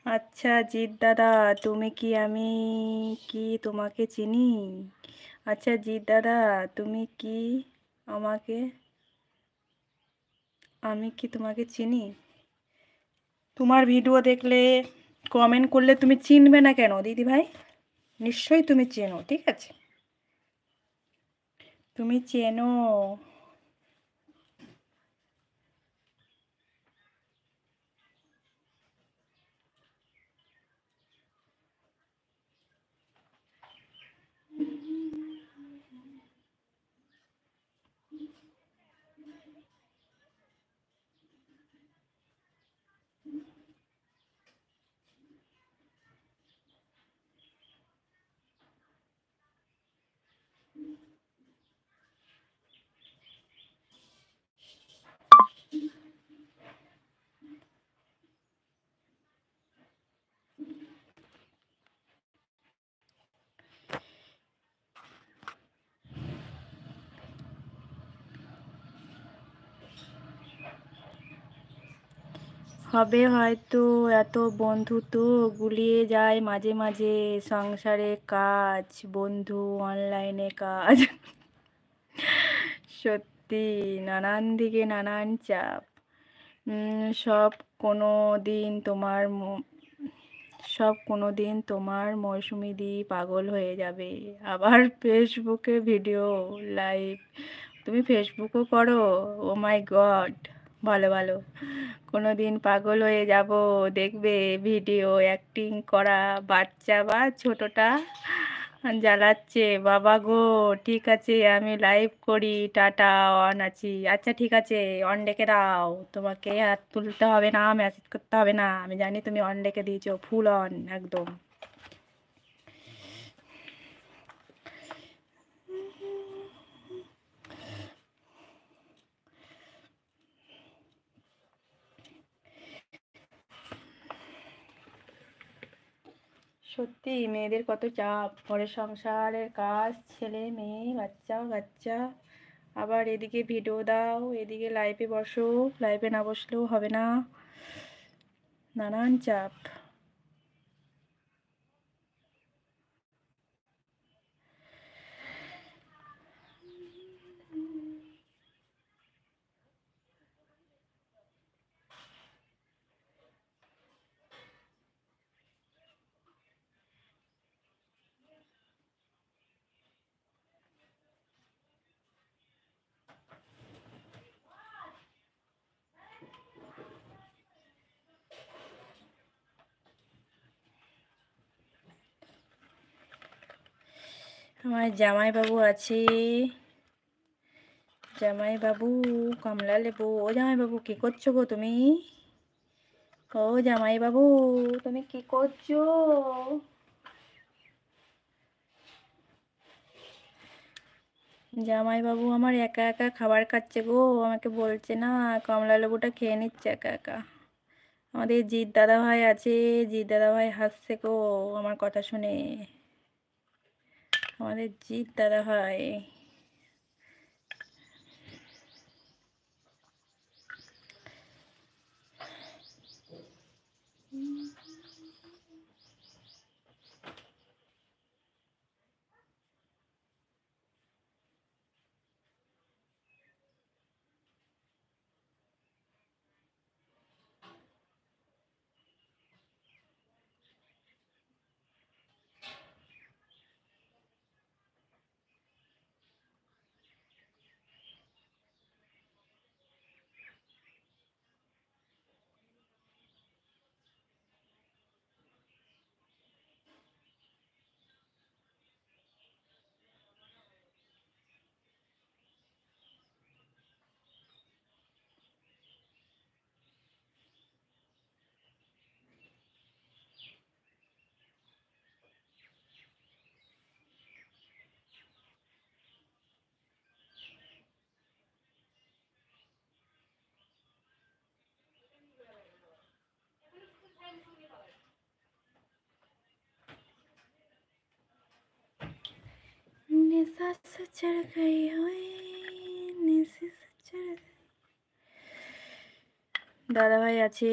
আচ্ছা জিৎ দাদা, তুমি কি আমি কি তোমাকে চিনি? আচ্ছা জিৎ দাদা, তুমি কি আমাকে আমি কি তোমাকে চিনি? তোমার ভিডিও দেখলে, কমেন্ট করলে তুমি চিনবে না কেন দিদি ভাই? নিশ্চয়ই তুমি চেনো, ঠিক আছে? তুমি চেনো। হবে হয়তো। এত বন্ধুত্ব গুলিয়ে যায় মাঝে মাঝে। সংসারে কাজ, বন্ধু, অনলাইনে কাজ। সত্যি, নানান দিকে নানান চাপ। সব কোনো দিন তোমার মৌসুমি দি পাগল হয়ে যাবে। আবার ফেসবুকে ভিডিও, লাইভ। তুমি ফেসবুকও করো? ও মাই গড! ভালো ভালো। কোনো দিন পাগল হয়ে যাব, দেখবে ভিডিও অ্যাক্টিং করা বাচ্চা বা ছোটটা জ্বালাচ্ছে। বাবা গো! ঠিক আছে, আমি লাইভ করি, টাটা, অন আছি। আচ্ছা ঠিক আছে, অন ডেকে দাও। তোমাকে আর তুলতে হবে না, মেসেজ করতে হবে না, আমি জানি তুমি অন ডেকে দিয়েছো, ফুল অন একদম। সত্যি মেয়েদের কত চাপ, ঘরের সংসারের কাজ, ছেলে মেয়ে, বাচ্চা কাচ্চা। আবার এদিকে ভিডিও দাও, এদিকে লাইভে বসো, লাইভে না বসলেও হবে না। নানান চাপ। আমার জামাইবাবু আছে। জামাইবাবু, কমলা লেবু। ও জামাইবাবু, কি করছো গো তুমি? ও জামাইবাবু, তুমি কি করছো? জামাইবাবু আমার একা একা খাবার খাচ্ছে গো, আমাকে বলছে না, কমলা লেবুটা খেয়ে নিচ্ছে একা একা। আমাদের জিৎ দাদা ভাই আছে, জিৎ দাদা ভাই হাসছে গো আমার কথা শুনে। আমাদের জিৎ দাদা ভাই। नेशा से चढ़ गई हुई, नेशे से चढ़ गई। দাদা ভাই আছে।